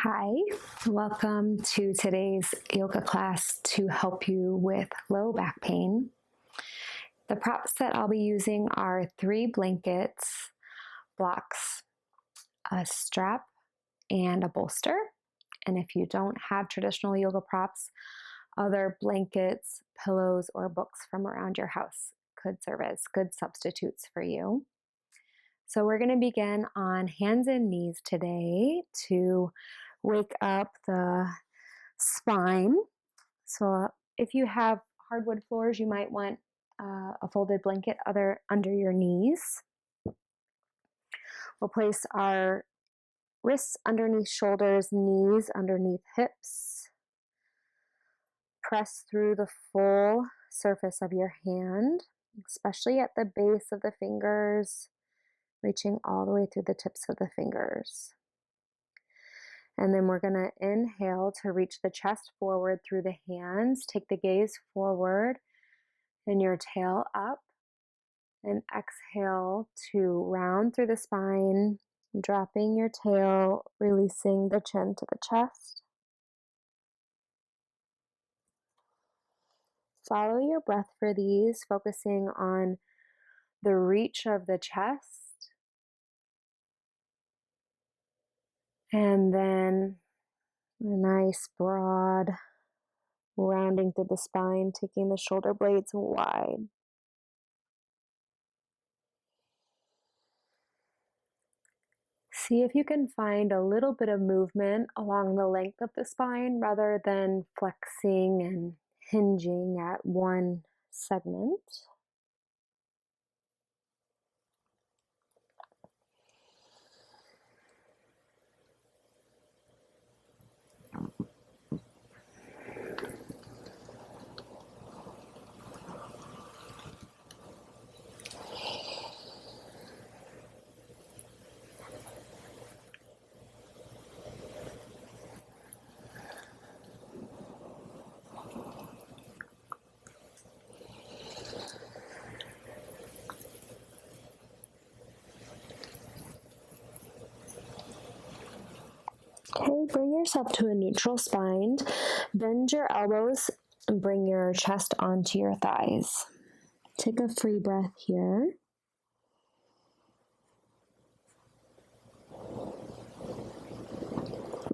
Hi, welcome to today's yoga class to help you with low back pain. The props that I'll be using are 3 blankets, blocks, a strap, and a bolster. And if you don't have traditional yoga props, other blankets, pillows, or books from around your house could serve as good substitutes for you. So we're going to begin on hands and knees today to wake up the spine. So if you have hardwood floors, you might want a folded blanket under your knees. We'll place our wrists underneath shoulders, knees underneath hips. Press through the full surface of your hand, especially at the base of the fingers, reaching all the way through the tips of the fingers. And then we're going to inhale to reach the chest forward through the hands. Take the gaze forward and your tail up. And exhale to round through the spine, dropping your tail, releasing the chin to the chest. Follow your breath for these, focusing on the reach of the chest. And then a nice broad rounding through the spine, taking the shoulder blades wide. See if you can find a little bit of movement along the length of the spine rather than flexing and hinging at one segment. Okay, bring yourself to a neutral spine. Bend your elbows and bring your chest onto your thighs. Take a free breath here.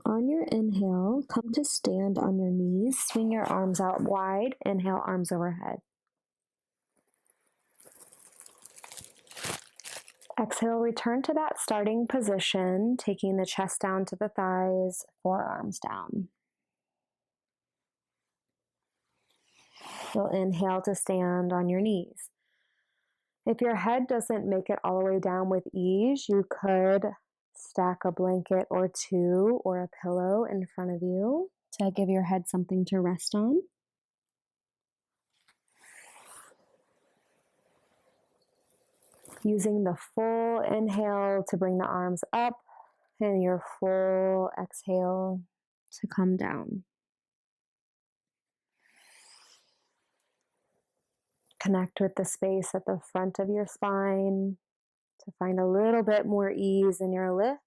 On your inhale, come to stand on your knees. Swing your arms out wide. Inhale, arms overhead. Exhale, return to that starting position, taking the chest down to the thighs, forearms down. You'll inhale to stand on your knees. If your head doesn't make it all the way down with ease, you could stack a blanket or 2 or a pillow in front of you to give your head something to rest on. Using the full inhale to bring the arms up and your full exhale to come down. Connect with the space at the front of your spine to find a little bit more ease in your lift.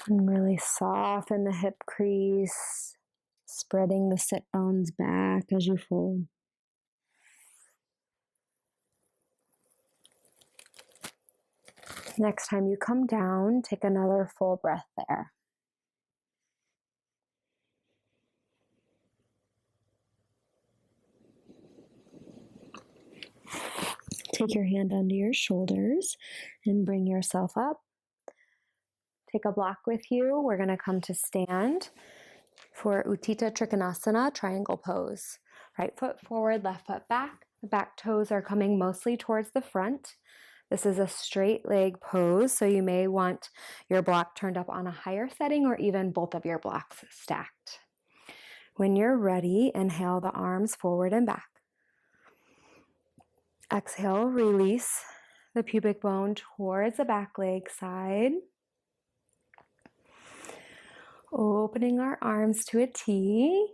And really soften the hip crease, spreading the sit bones back as you fold. Next time you come down, take another full breath there. Take your hand under your shoulders and bring yourself up. Take a block with you. We're going to come to stand for Utthita Trikonasana, triangle pose. Right foot forward, left foot back. The back toes are coming mostly towards the front. This is a straight leg pose, so you may want your block turned up on a higher setting or even both of your blocks stacked. When you're ready, inhale the arms forward and back. Exhale, release the pubic bone towards the back leg side. Opening our arms to a T.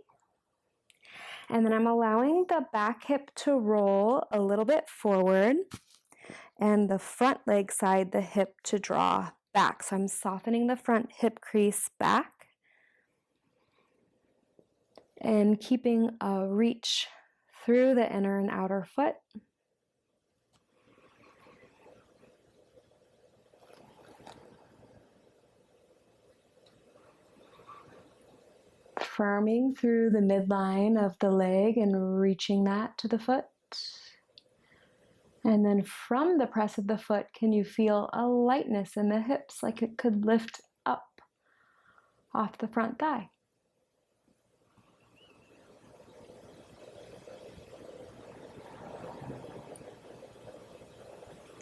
And then I'm allowing the back hip to roll a little bit forward and the front leg side, the hip to draw back. So I'm softening the front hip crease back and keeping a reach through the inner and outer foot. Firming through the midline of the leg and reaching that to the foot. And then from the press of the foot, can you feel a lightness in the hips, like it could lift up off the front thigh?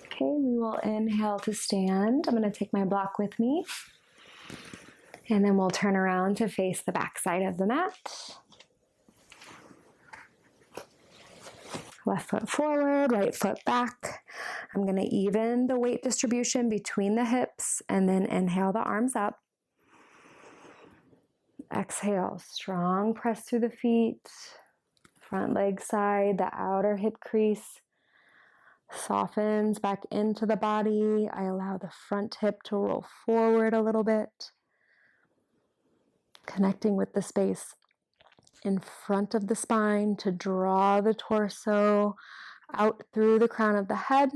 Okay, we will inhale to stand. I'm going to take my block with me. And then we'll turn around to face the back side of the mat. Left foot forward, right foot back. I'm going to even the weight distribution between the hips and then inhale the arms up. Exhale, strong press through the feet. Front leg side, the outer hip crease softens back into the body. I allow the front hip to roll forward a little bit, connecting with the space in front of the spine to draw the torso out through the crown of the head.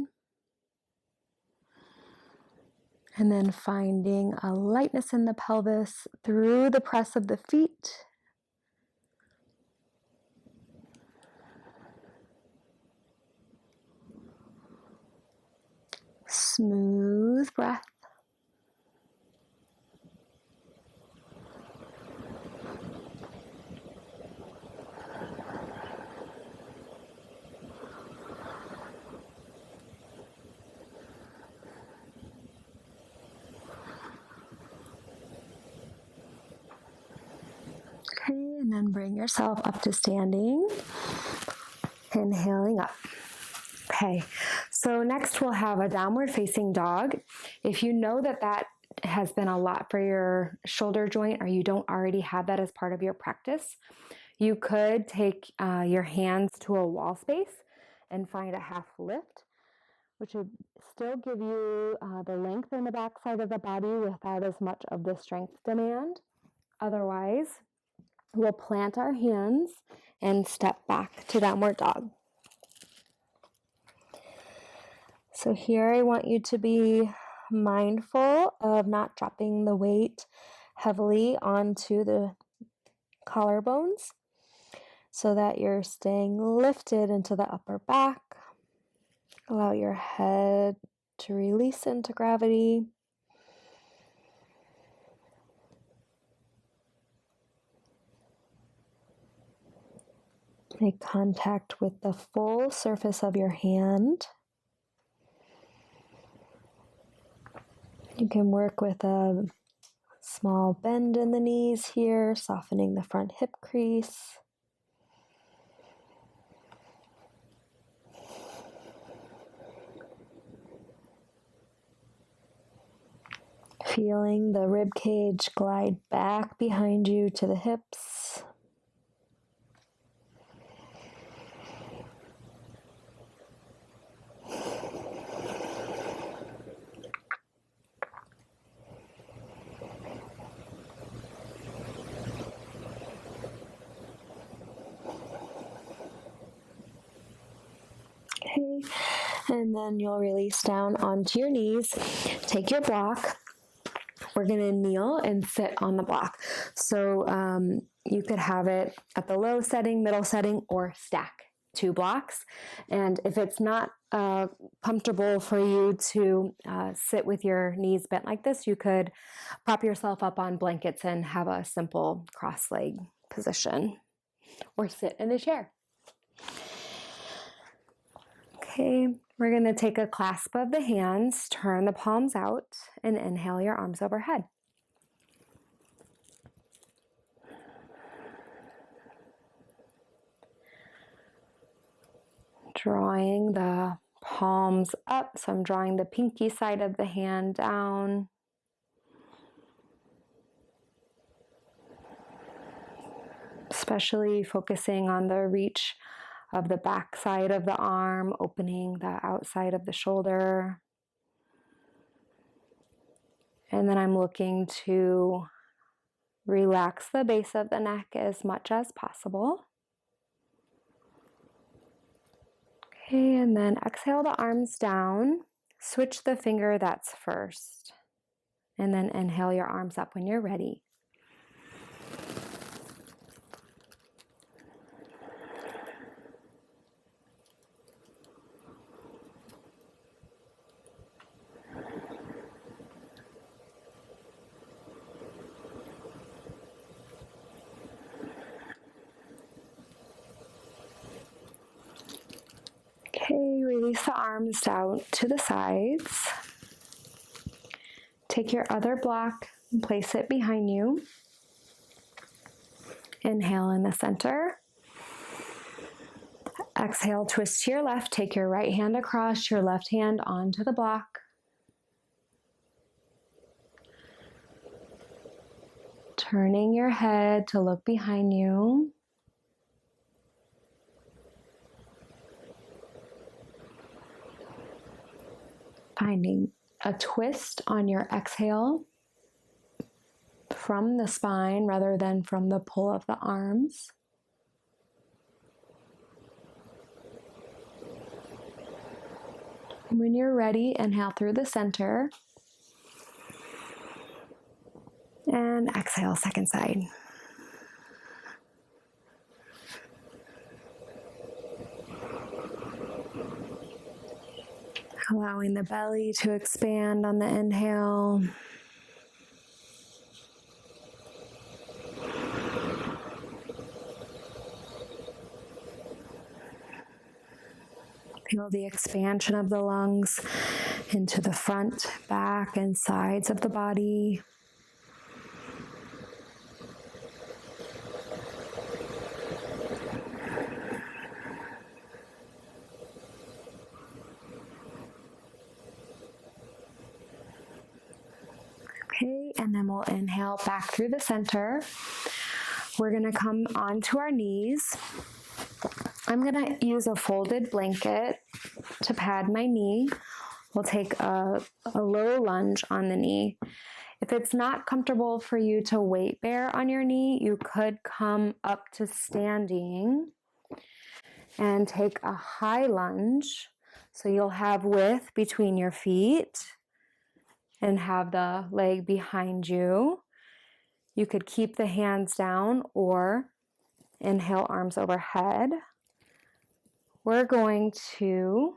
And then finding a lightness in the pelvis through the press of the feet. Smooth breath. Okay, and then bring yourself up to standing. Inhaling up. Okay, so next we'll have a downward facing dog. If you know that that has been a lot for your shoulder joint, or you don't already have that as part of your practice, you could take your hands to a wall space and find a half lift, which would still give you the length in the back side of the body without as much of the strength demand. Otherwise, we'll plant our hands and step back to downward dog. So here I want you to be mindful of not dropping the weight heavily onto the collarbones so that you're staying lifted into the upper back. Allow your head to release into gravity. Make contact with the full surface of your hand. You can work with a small bend in the knees here, softening the front hip crease. Feeling the rib cage glide back behind you to the hips. Okay, and then you'll release down onto your knees. Take your block. We're going to kneel and sit on the block. So you could have it at the low setting, middle setting, or stack 2 blocks. And if it's not comfortable for you to sit with your knees bent like this, you could prop yourself up on blankets and have a simple cross-leg position, or sit in a chair. Okay, we're going to take a clasp of the hands, turn the palms out, and inhale your arms overhead. Drawing the palms up, so I'm drawing the pinky side of the hand down. especially focusing on the reach of the back side of the arm, opening the outside of the shoulder. And then I'm looking to relax the base of the neck as much as possible. Okay, and then exhale the arms down. Switch the finger that's first. And then inhale your arms up when you're ready. Okay, release the arms down to the sides. Take your other block and place it behind you. Inhale in the center. Exhale, twist to your left. Take your right hand across, your left hand onto the block. Turning your head to look behind you. Finding a twist on your exhale from the spine rather than from the pull of the arms. When you're ready, inhale through the center. And exhale, second side. Allowing the belly to expand on the inhale. Feel the expansion of the lungs into the front, back, and sides of the body. Okay, and then we'll inhale back through the center. We're gonna come onto our knees. I'm gonna use a folded blanket to pad my knee. We'll take a low lunge on the knee. If it's not comfortable for you to weight bear on your knee, you could come up to standing and take a high lunge. So you'll have width between your feet and have the leg behind you. You could keep the hands down or inhale arms overhead. We're going to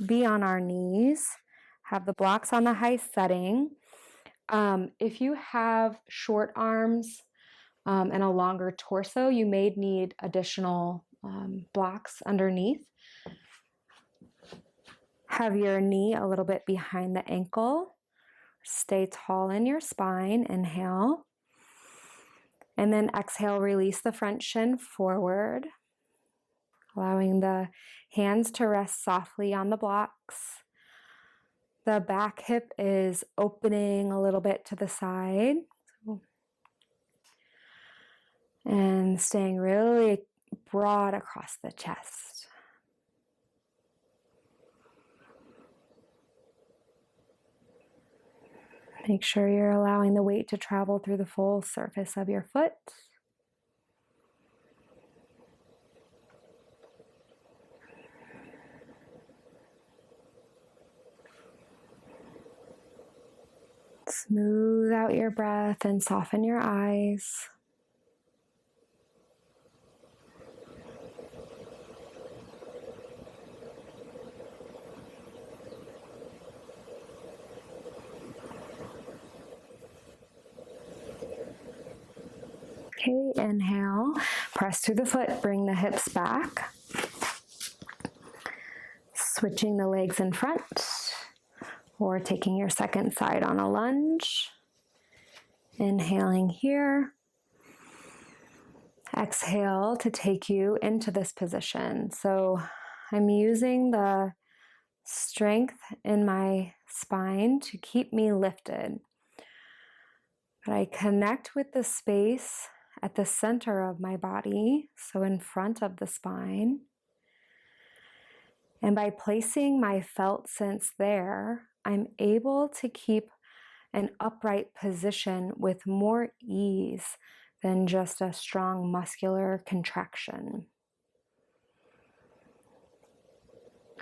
be on our knees, have the blocks on the high setting. If you have short arms and a longer torso, you may need additional blocks underneath. Have your knee a little bit behind the ankle. Stay tall in your spine. Inhale. And then exhale, release the front shin forward, allowing the hands to rest softly on the blocks. The back hip is opening a little bit to the side. And staying really broad across the chest. Make sure you're allowing the weight to travel through the full surface of your foot. Smooth out your breath and soften your eyes. Okay, inhale, press through the foot, bring the hips back. Switching the legs in front, or taking your second side on a lunge. Inhaling here. Exhale to take you into this position. So I'm using the strength in my spine to keep me lifted. But I connect with the space at the center of my body, so in front of the spine. And by placing my felt sense there, I'm able to keep an upright position with more ease than just a strong muscular contraction.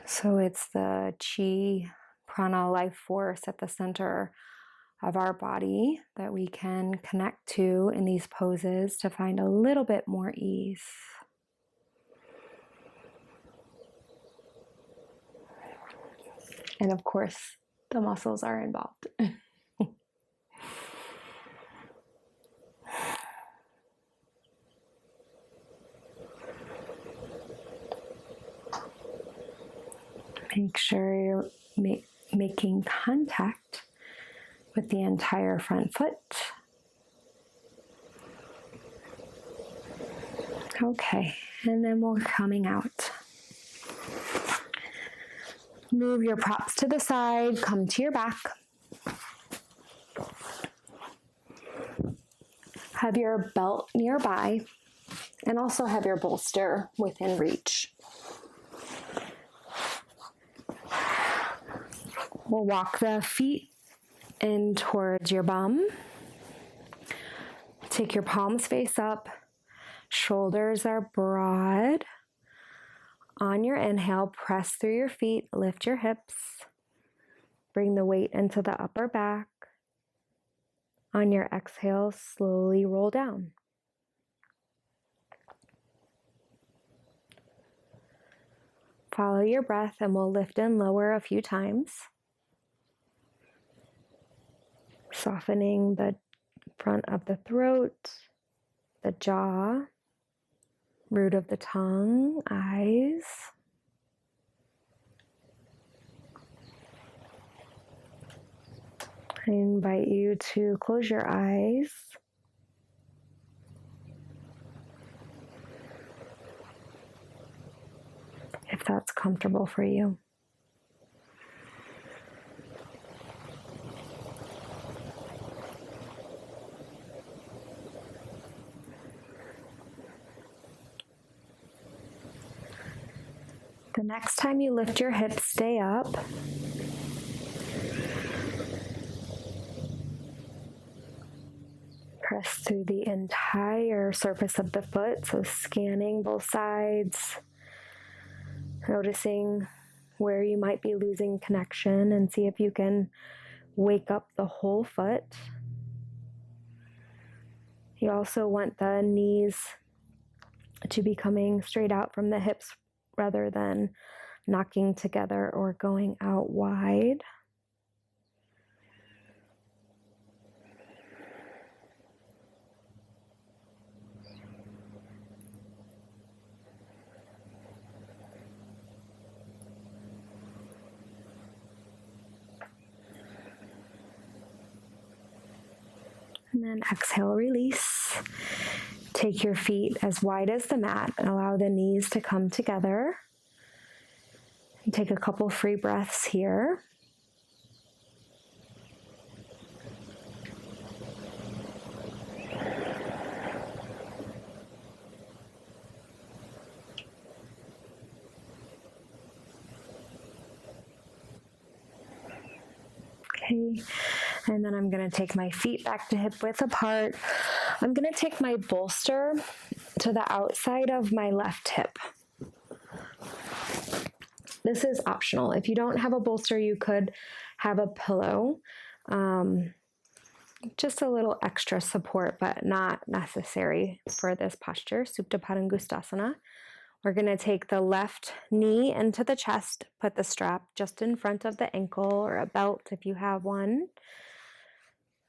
So it's the chi, prana, life force at the center of our body that we can connect to in these poses to find a little bit more ease. And of course, the muscles are involved. Make sure you're making contact with the entire front foot. Okay, and then we're coming out. Move your props to the side, come to your back. Have your belt nearby, and also have your bolster within reach. We'll walk the feet in towards your bum. Take your palms face up. Shoulders are broad. On your inhale, press through your feet, lift your hips. Bring the weight into the upper back. On your exhale, slowly roll down. Follow your breath and we'll lift and lower a few times. Softening the front of the throat, the jaw, root of the tongue, eyes. I invite you to close your eyes. If that's comfortable for you. The next time you lift your hips, stay up. Press through the entire surface of the foot, so scanning both sides, noticing where you might be losing connection, and see if you can wake up the whole foot. You also want the knees to be coming straight out from the hips rather than knocking together or going out wide. And then exhale, release. Take your feet as wide as the mat and allow the knees to come together. And take a couple free breaths here. Okay, and then I'm going to take my feet back to hip width apart. I'm going to take my bolster to the outside of my left hip. This is optional. If you don't have a bolster, you could have a pillow. Just a little extra support, but not necessary for this posture, Supta Padangustasana. We're going to take the left knee into the chest, put the strap just in front of the ankle or a belt if you have one.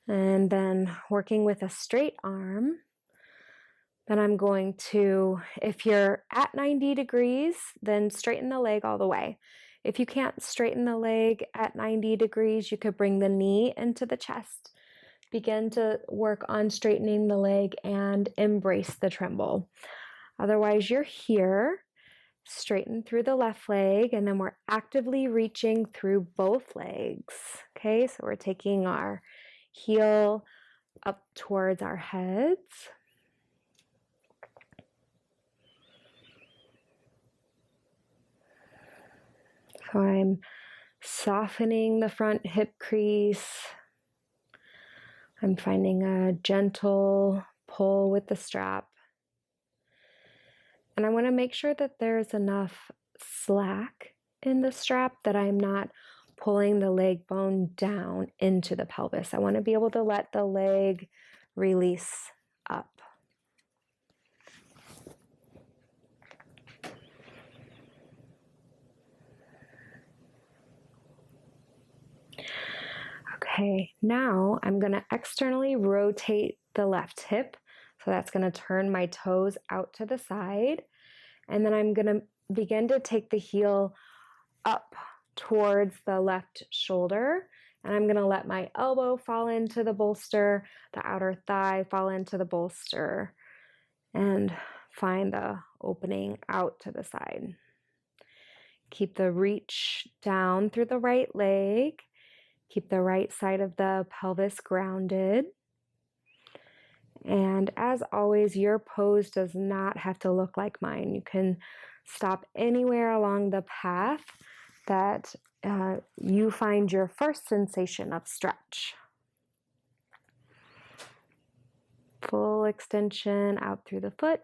And then working with a straight arm, then I'm going to, if you're at 90 degrees, then straighten the leg all the way. If you can't straighten the leg at 90 degrees, you could bring the knee into the chest. Begin to work on straightening the leg and embrace the tremble. Otherwise, you're here, straighten through the left leg, and then we're actively reaching through both legs. Okay, so we're taking our heel up towards our heads. So I'm softening the front hip crease. I'm finding a gentle pull with the strap. And I want to make sure that there's enough slack in the strap that I'm not pulling the leg bone down into the pelvis. I want to be able to let the leg release up. Okay, now I'm going to externally rotate the left hip. So that's going to turn my toes out to the side. And then I'm going to begin to take the heel up towards the left shoulder. And I'm going to let my elbow fall into the bolster, the outer thigh fall into the bolster, and find the opening out to the side. Keep the reach down through the right leg. Keep the right side of the pelvis grounded. And as always, your pose does not have to look like mine. You can stop anywhere along the path that you find your first sensation of stretch. Full extension out through the foot.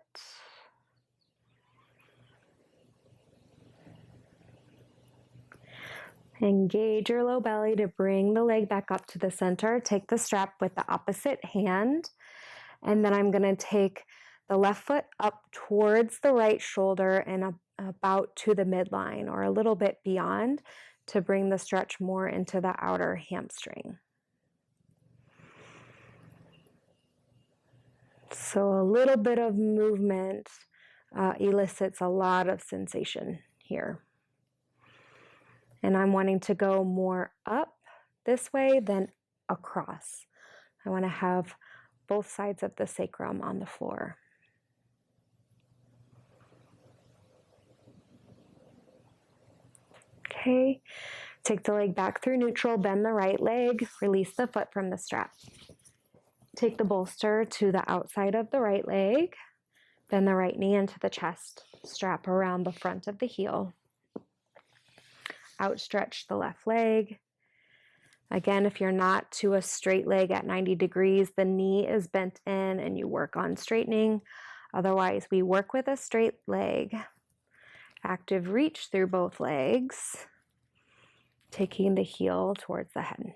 Engage your low belly to bring the leg back up to the center. Take the strap with the opposite hand. And then I'm going to take the left foot up towards the right shoulder and about to the midline or a little bit beyond to bring the stretch more into the outer hamstring. So a little bit of movement elicits a lot of sensation here. And I'm wanting to go more up this way than across. I want to have both sides of the sacrum on the floor. Okay, take the leg back through neutral, bend the right leg, release the foot from the strap. Take the bolster to the outside of the right leg, bend the right knee into the chest, strap around the front of the heel. Outstretch the left leg. Again, if you're not to a straight leg at 90 degrees, the knee is bent in and you work on straightening. Otherwise, we work with a straight leg. Active reach through both legs, taking the heel towards the head.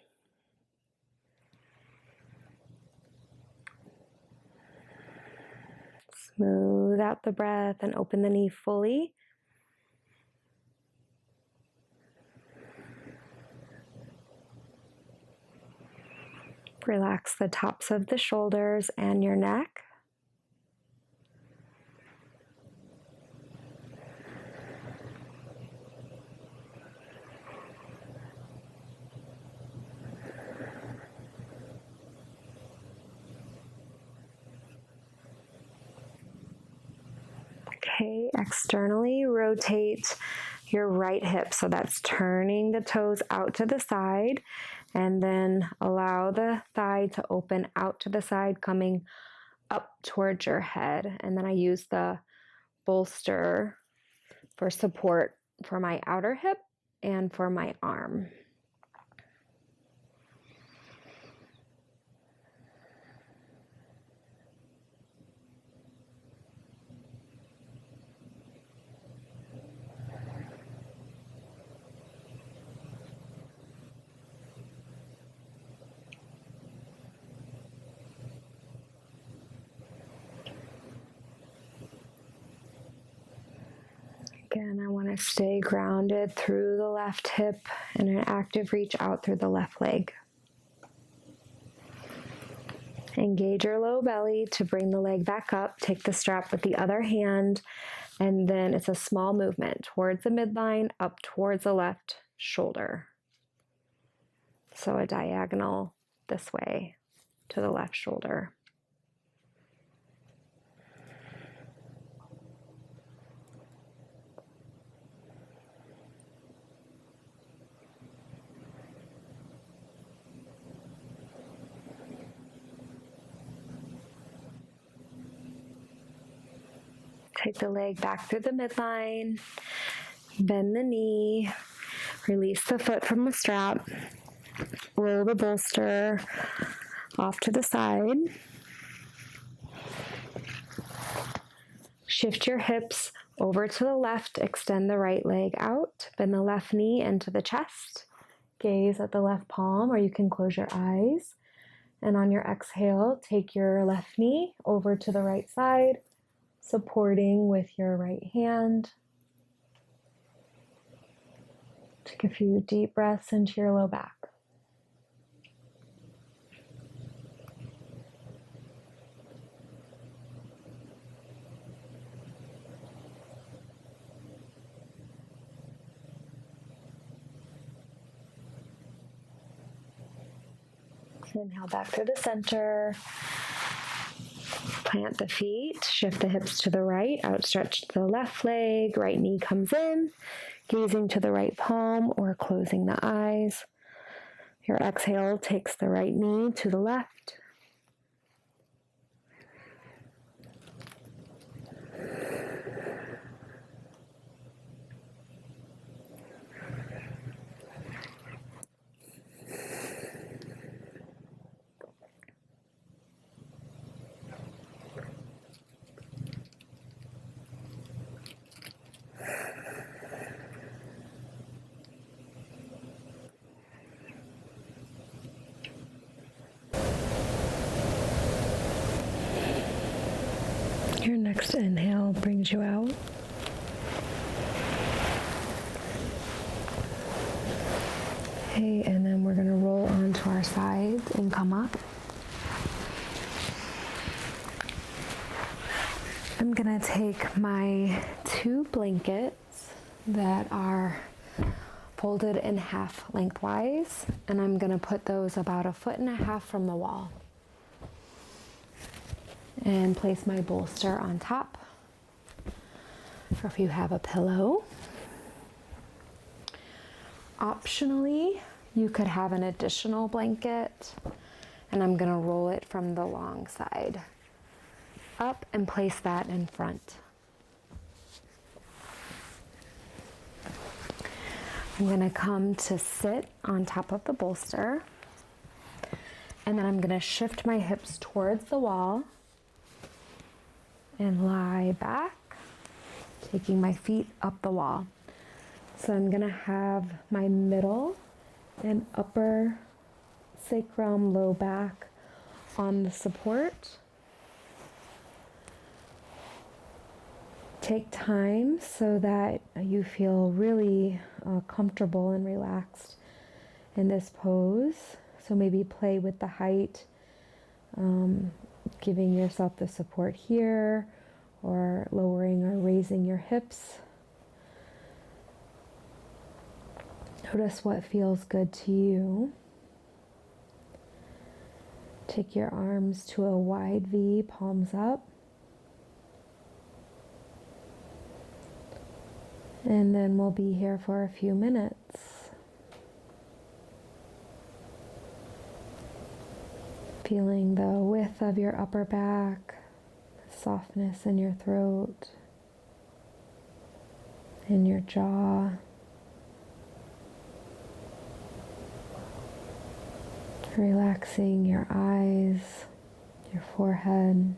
Smooth out the breath and open the knee fully. Relax the tops of the shoulders and your neck. Okay, externally rotate your right hip. So that's turning the toes out to the side, and then allow the thigh to open out to the side, coming up towards your head. And then I use the bolster for support for my outer hip and for my arm. Again, I want to stay grounded through the left hip and an active reach out through the left leg. Engage your low belly to bring the leg back up. Take the strap with the other hand, and then it's a small movement towards the midline, up towards the left shoulder. So a diagonal this way to the left shoulder. Take the leg back through the midline, bend the knee, Release the foot from the strap. Roll the bolster off to the side. Shift your hips over to the left. Extend the right leg out. Bend the left knee into the chest. Gaze at the left palm, or you can close your eyes. And on your exhale, take your left knee over to the right side, supporting with your right hand. Take a few deep breaths into your low back. Inhale back through the center. Plant the feet, shift the hips to the right, outstretch the left leg, right knee comes in, gazing to the right palm or closing the eyes. Your exhale takes the right knee to the left. Your next inhale brings you out. Okay, and then we're going to roll onto our sides and come up. I'm going to take my 2 blankets that are folded in half lengthwise, and I'm going to put those about 1.5 feet from the wall. And place my bolster on top, or if you have a pillow. Optionally, you could have an additional blanket, and I'm gonna roll it from the long side up and place that in front. I'm gonna come to sit on top of the bolster, and then I'm gonna shift my hips towards the wall and lie back, taking my feet up the wall. So I'm gonna have my middle and upper sacrum, low back on the support. Take time so that you feel really comfortable and relaxed in this pose. So maybe play with the height, giving yourself the support here, or lowering or raising your hips. Notice what feels good to you. Take your arms to a wide V, palms up. And then we'll be here for a few minutes. Feeling the width of your upper back, softness in your throat, in your jaw. Relaxing your eyes, your forehead.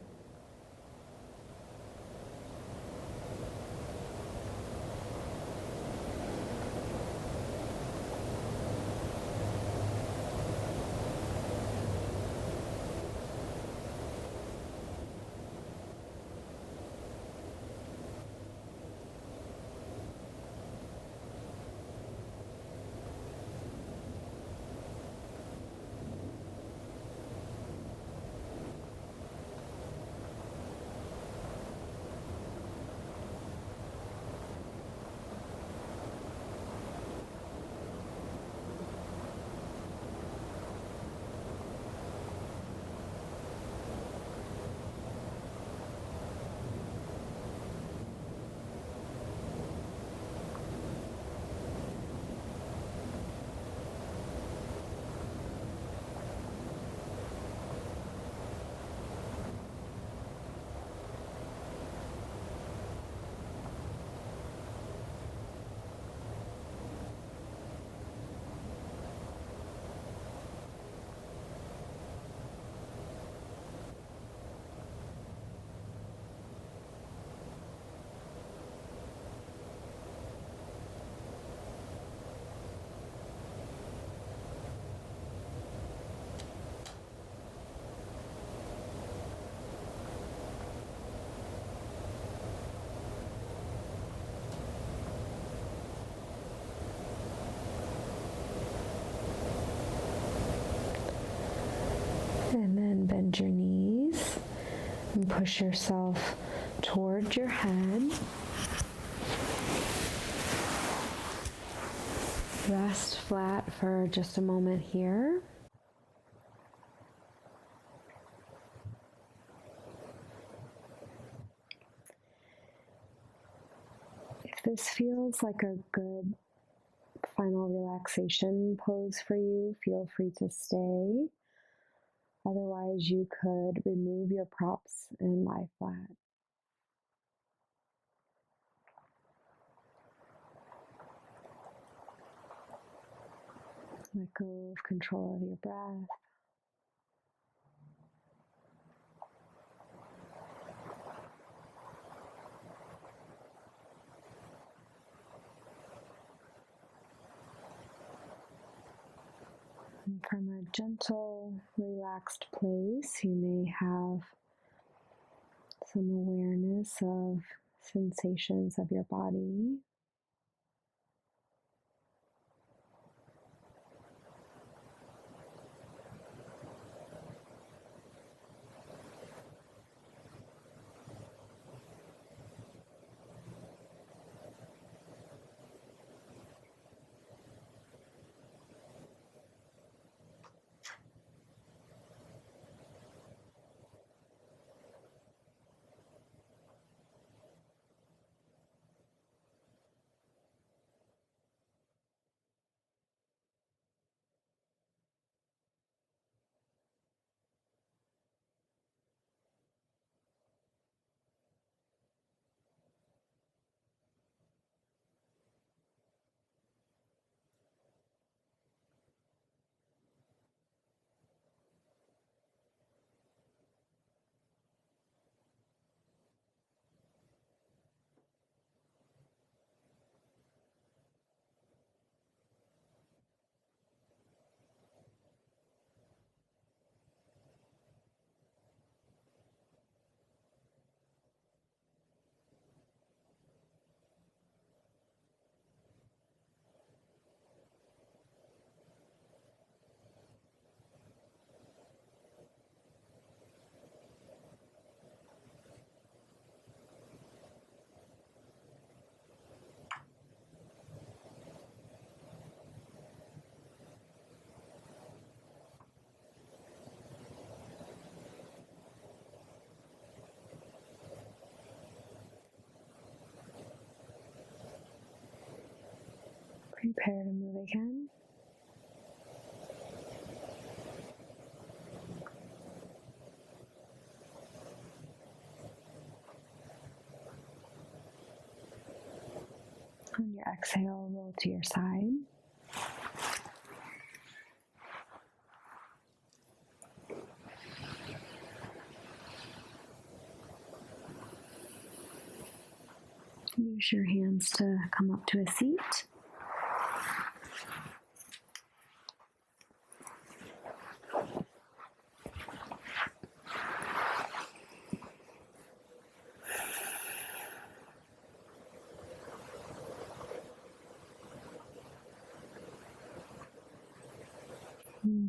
push yourself towards your head. Rest flat for just a moment here. If this feels like a good final relaxation pose for you, feel free to stay. Otherwise, you could remove your props and lie flat. Let go of control of your breath. And from a gentle, relaxed place, you may have some awareness of sensations of your body. Prepare to move again. On your exhale, roll to your side. Use your hands to come up to a seat.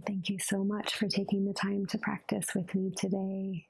Thank you so much for taking the time to practice with me today.